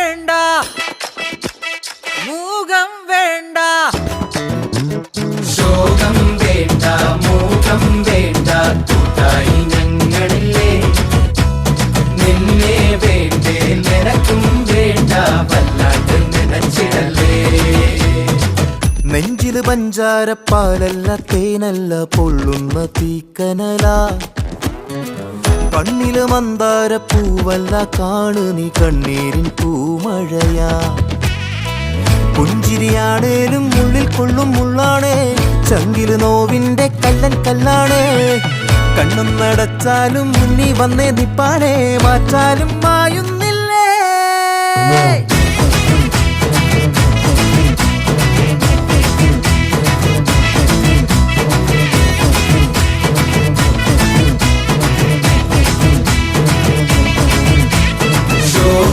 വേണ്ട മൂകം വേണ്ട ശോകം വേണ്ട മൂകം വേണ്ട കൂട്ടായി ഞങ്ങളില്ലേ നിന്നെ വേണ്ടേ നിനക്കും വേണ്ട വല്ലാണ്ട് നനച്ചിടല്ലേ നെഞ്ചില് പഞ്ചാരപ്പാലല്ല തേനല്ല പൊള്ളുന്ന തീക്കനല കണ്ണില് മന്ദാരപ്പൂവല്ല കാണു നീ കണ്ണീരിൻ പൂമഴയാ പുഞ്ചിരിയാണേലും ഉള്ളിൽ കൊള്ളും മുള്ളാണേ ചങ്കില് നോവിന്റെ കല്ലൻ കല്ലാണേ കണ്ണും നടച്ചാലും മുന്നി വന്നേ നിപ്പാനേ മാറ്റാലും മായുന്ന